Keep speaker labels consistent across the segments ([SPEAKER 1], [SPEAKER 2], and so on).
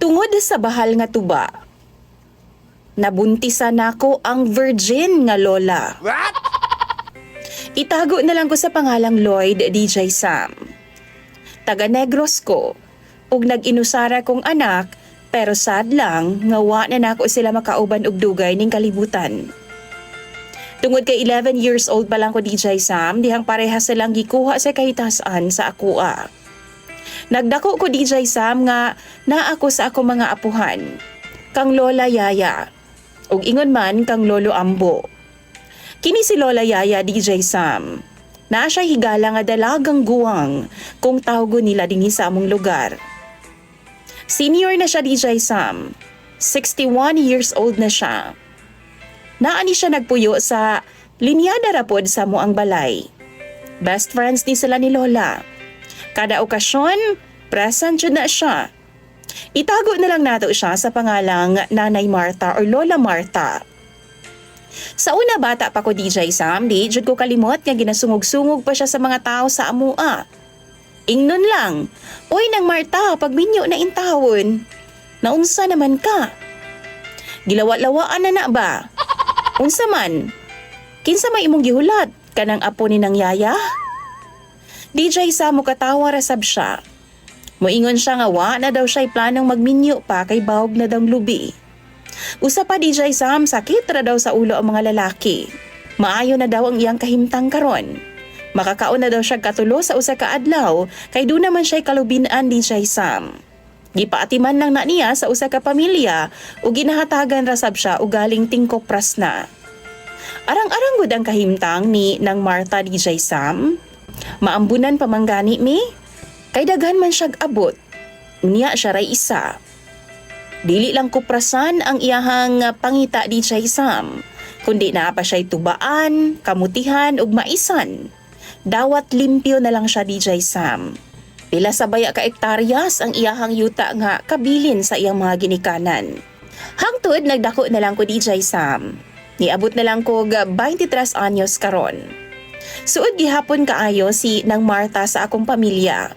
[SPEAKER 1] Tungod sa bahal nga tuba, nabuntisan nako ang virgin nga lola.
[SPEAKER 2] What?
[SPEAKER 1] Itago na lang ko sa pangalang Lloyd DJ Sam. Taga Negros ko, ug nag-inusara kong anak, pero sad lang nga wa na nako sila makauban og dugay ning kalibutan. Tungod kay 11 years old pa lang ko DJ Sam, dihang parehas silang gikuha sa kahitasan sa akua. Nagdako ko DJ Sam nga naa ako sa ako mga apuhan, kang Lola Yaya, ug ingon man kang Lolo Ambo. Kini si Lola Yaya DJ Sam. Naa siya higala nga dalagang guwang kung tawgo nila dinhi sa among lugar. Senior na siya DJ Sam. 61 years old na siya. Naani siya nagpuyo sa linyada rapod sa muang balay. Best friends ni sila ni Lola. Kada okasyon, present jud na siya. Itago na lang nato siya sa pangalang Nanay Marta or Lola Marta. Sa una bata pa ko DJ Sam, di jud ko kalimot nga ginasungog-sungog pa siya sa mga tao sa amua. Ingnon lang, "Oy nang Marta, pagminyo na intawon. Naunsa naman ka? Gilawa-lawaan na ba? Unsa man? Kinsa may imong gihulat? Kanang apo ni nang yaya?" DJ Sam mo katawa rasab siya. Moingon siya nga wa na daw siya'y planong magminyo pa kay bawog na daw lubi. Usa pa DJ Sam, sakit ra daw sa ulo ang mga lalaki. Maayo na daw ang iyang kahimtang karon. Makakaon na daw siya katulo sa usa ka adlaw kay do naman siya'y kalubinan DJ Sam. Gipaatiman lang na niya sa usa ka pamilya ug ginahatagan rasab siya og galing tingkopras na. Arang-arang gud ang kahimtang ni nang Marta DJ Sam. Maambunan pamanggani mi kay daghan man siyag abot. Unya siya ray isa. Dili lang kuprasan ang iyahang pangita DJ Sam, kundi naa pa siya'y tubaan, kamutihan ug maisan. Dawat limpyo na lang siya DJ Sam. Pila sa baya ka ektaryas ang iyahang yuta nga kabilin sa iyang mga ginikanan. Hangtod nagdako na lang ko DJ Sam. Niabot na lang ko 23 anyos karon. Suod gihapon kaayo si nang Marta sa akong pamilya.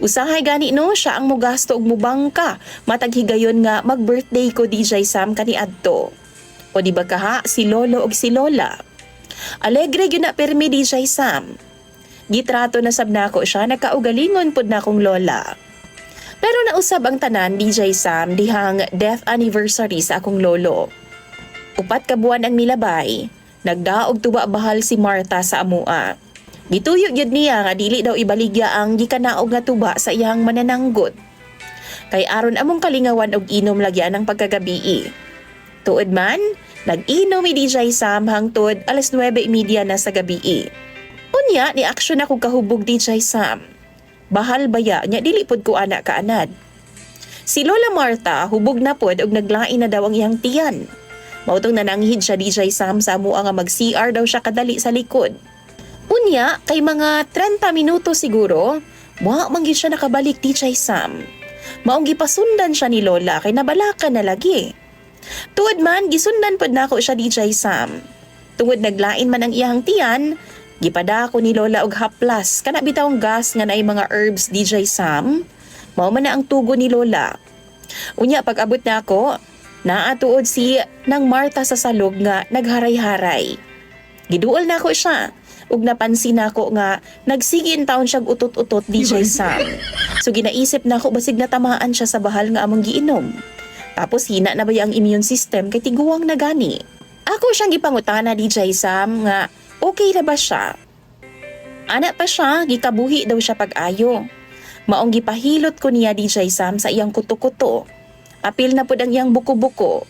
[SPEAKER 1] Usahay gani no siya ang mogasto og mubangka matag higayon nga mag-birthday ko DJ Sam kaniadto. O di ba kaha si Lolo og si Lola. Alegre gyud na permi DJ Sam. Gitrato na sab nako siya nagkaugalingon pud na akong lola. Pero nausab ang tanan DJ Sam dihang death anniversary sa akong lolo. 4 ka buwan ang milabay, nagdaog tuwa bahal si Marta sa amua. Gituyo gyud niya nga dili daw ibaligya ang gikanaog nga tuba sa iyang manananggot. Kay aron among kalingawan og inom lagyan ng pagkagabii. Tuod man, nag-inom ni DJ Sam hangtod 9:30 na sa gabii. Unya ni aksyon ako kahubog DJ Sam. Bahal baya nya dili pod ko ana kaanad. Si Lola Marta hubog na pod og naglain na daw ang iyang tiyan. Mautong nananghid siya DJ Sam sa amua nga mag-CR daw siya kadali sa likod. Unya, kay mga 30 minuto siguro, wa man gyud siya nakabalik DJ Sam. Maong gipasundan siya ni Lola kay nabalakan na lagi. Tuod man, gisundan pod nako siya DJ Sam. Tungod naglain man ang iyang tiyan, gipadako ni Lola og haplas kana bitawng gas nga naay mga herbs DJ Sam. Mao man na ang tugo ni Lola. Unya pag-abot nako, naatuod si nang Marta sa salog nga nagharay-haray. Giduol nako siya. Ug napansin nako nga nagsigin taon siyang utot-utot DJ Sam. So ginaisip nako basig natamaan siya sa bahal nga among giinom. Tapos hina na ba ang immune system kay tiguwang na gani. Ako siyang gipangutana DJ Sam nga okay na ba siya? Ana pa siya, gikabuhi daw siya pag-ayo. Maong gipahilot ko niya DJ Sam sa iyang kuto-kuto. Apil na pud ang iyang buko-buko.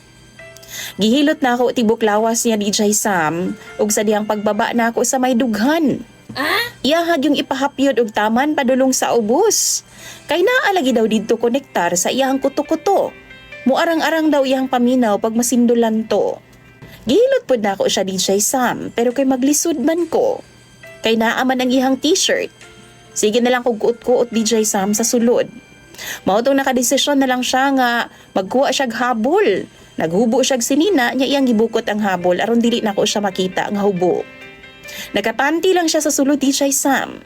[SPEAKER 1] Gihilot na ako tibok lawas niya DJ Sam ug sa diyang pagbaba na ako sa may dughan. Iyahag yung ipahapyod og taman padulong sa ubos. Kay naa lagi daw didto konektar sa iyang kuto-kuto. Muarang-arang daw iyang paminaw pag masindulan to. Gihilot pod na ako siya DJ Sam pero kay maglisod man ko. Kay naa man ang iyang t-shirt. Sige na lang kog kuot-kuot DJ Sam sa sulod. Mautong nakadesisyon na lang siya nga magkuha siya habol. Naghubo siya sinina niya iyang gibukot ang habol aron dili nako siya makita ang hubo. Nakapanti lang siya sa sulod DJ Sam.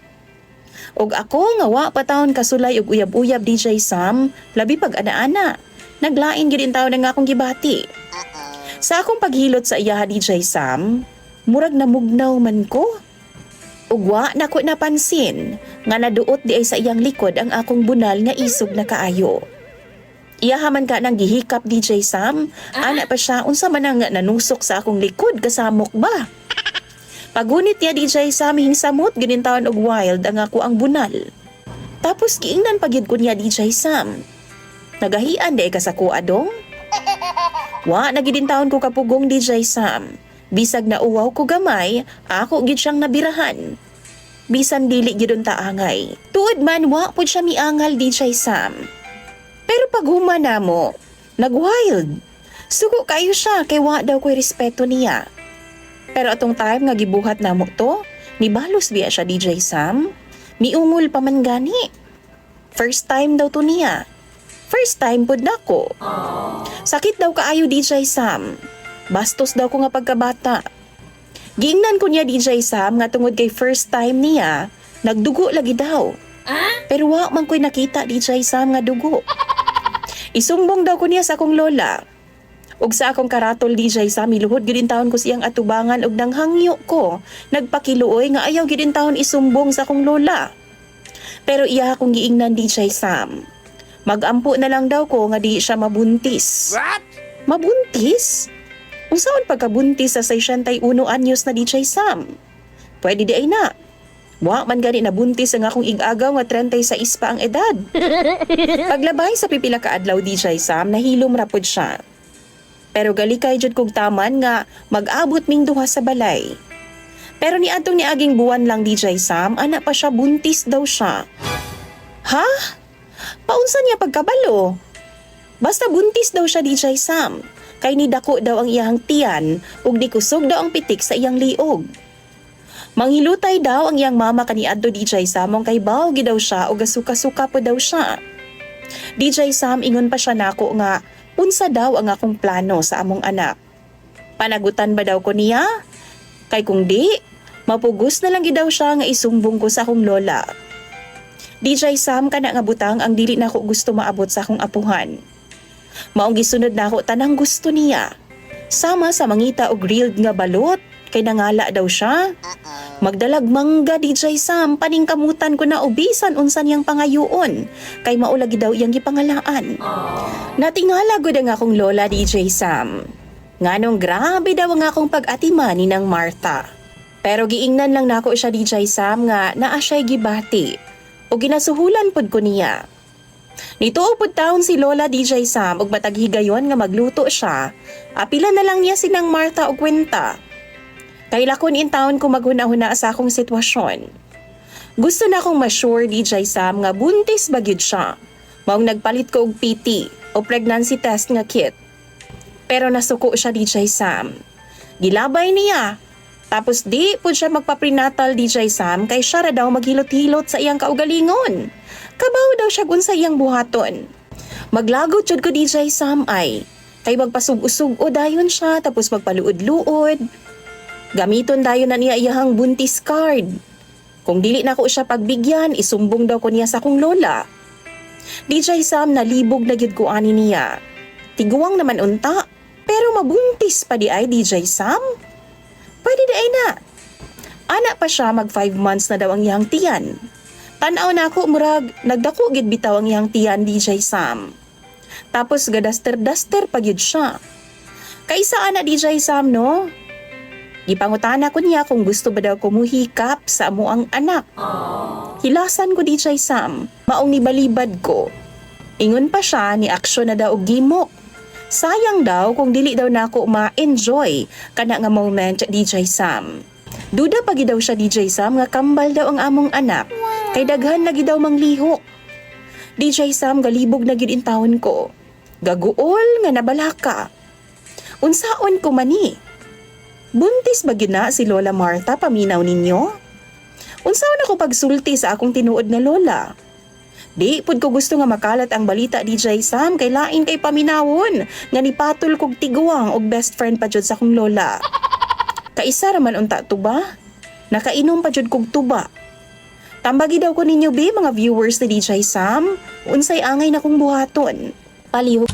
[SPEAKER 1] Og ako nga wa pa taon kasulay og uyab-uyab DJ Sam, labi pag ana-ana. Naglain gyud in taon nga akong gibati. Sa akong paghilot sa iya DJ Sam, murag namugnaw man ko. Ugwa na ko napansin nga naduot di ay sa iyang likod ang akong bunal nga isog na kaayo. Iyahaman ka ng gihikap DJ Sam, ana pa siya unsa man ang nanusok sa akong likod kasamok ba. Pagunit niya DJ Sam hingsamot ginin taon og wild ang ako ang bunal. Tapos giingnan pagyud ko niya DJ Sam. Nagahian di ka sa kuha dong? Wa nagidin taon ko kapugong DJ Sam. Bisag na uwaw ko gamay, ako gid siyang nabirahan. Bisan dili gid ta angay. Tuod man wa pud siya miangal DJ Sam. Pero pag humana mo, nag-wild. Sugo kayo siya kay wa daw ko'y respeto niya. Pero atong time nga gibuhat na mo to, nibalos biya siya DJ Sam. Miungol pa man gani. First time daw to niya. First time pud nako. Sakit daw kaayo DJ Sam. Bastos daw ko nga pagkabata. Giingnan ko niya DJ Sam nga tungod kay first time niya, nagdugo lagi daw. Pero wa man ko'y nakita DJ Sam nga dugo. Isumbong daw ko niya sa akong lola. Ug sa akong karatol DJ Sam, iluhod gid taon ko siyang atubangan og nanghangyo ko. Nagpakiluoy nga ayaw gid taon isumbong sa akong lola. Pero iya akong giingnan DJ Sam. Magampo na lang daw ko nga di siya mabuntis.
[SPEAKER 2] What?
[SPEAKER 1] Mabuntis? Unsaon pagkabuntis sa 61 anyos na DJ Sam? Pwede di ay na. Wa man gani nabuntis ang akong ig-agaw nga 36 pa ang edad. Paglabay sa pipila ka adlaw DJ Sam, nahilom ra pud siya. Pero galikay jud kog taman nga mag-abot ming duha sa balay. Pero niadtong niaging buwan lang DJ Sam, ana pa siya buntis daw siya. Ha? Paunsa niya pagkabalo? Basta buntis daw siya DJ Sam. Kay nidako daw ang iyang tiyan ug dikusog daw ang pitik sa iyang liog. Manghilutay daw ang iyang mama kaniadto DJ Sam mong kay baw gi daw siya ug gasuka-suka po daw siya. DJ Sam ingon pa siya nako nga unsa daw ang akong plano sa among anak. Panagutan ba daw ko niya? Kay kung di, mapugos na lang gi daw siya nga isumbong ko sa akong lola. DJ Sam kana nga butang ang dili nako gusto maabot sa akong apuhan. Maong gisunod nako tanang gusto niya. Sama sa mangita og grilled nga balot kay nangala daw siya. Magdalag mangga DJ Sam, paningkamutan ko na ubisan unsan yang pangayuon kay maulagi daw iyang gipangalaan. Natingala gud ang akong lola DJ Sam. Nganong grabe daw ang akong pag-atimani ng Martha. Pero giingnan lang nako siya DJ Sam nga naa siya'y gibati o ginasuhulan pud ko niya. Nituo pud taon si Lola DJ Sam ug matag higayon nga magluto siya. Apila na lang niya sinang Martha og kwenta. Kay lakon in taon ko maghuna-huna sa akong sitwasyon. Gusto na akong ma-sure DJ Sam nga buntis ba gyud siya. Maong nagpalit ko og PT o pregnancy test nga kit. Pero nasuko siya DJ Sam. Gilabay niya. Tapos di pud siya magpa-prenatal DJ Sam kay siya ra daw maghilot-hilot sa iyang kaugalingon. Kabaw daw siya gun sa iyang buhaton. Maglagot jud ko DJ Sam ay. Kay magpasug-usug o dayon siya tapos magpaluod-luod. Gamiton dayon na niya iyahang buntis card. Kung dili na ko siya pagbigyan, isumbong daw ko niya sa akong lola. DJ Sam nalibog na gyud ko ani niya. Tiguang naman unta, pero mabuntis pa di ay DJ Sam. Pwede di ay na. Anak pa siya mag 5 months na daw ang iyang tiyan. Tanaw na ako murag nagdako gid bitaw ang iyang tiyan DJ Sam. Tapos gadaster-daster pa gyud siya. Kaisa ana DJ Sam no? Gipangutana ko niya kung gusto ba daw ko muhikap sa amo ang anak. Hilasan ko DJ Sam, maong nibalibad ko. Ingon pa siya ni aksyon na daw og gimok. Sayang daw kung dili daw nako ma-enjoy kana nga moment DJ Sam. Duda pa gid daw siya DJ Sam nga kambal daw ang among anak. Kay daghan lagi daw manglihok. DJ Sam galibog na gid in taon ko. Gaguol nga nabalaka. Unsaon ko mani? Buntis ba gyud na si Lola Martha paminaw ninyo? Unsaon ako pagsulti sa akong tinuod nga lola? Di pud ko gusto nga makalat ang balita DJ Sam kay lain kay paminawon nga nipatol kog tiguang og best friend pa jud sa akong lola. Kaisa ra man unta tuba? Nakainom pa jud kog tuba. Tambagi daw ko ninyo be mga viewers ni DJ Sam. Unsay angay na kong buhaton. Palihog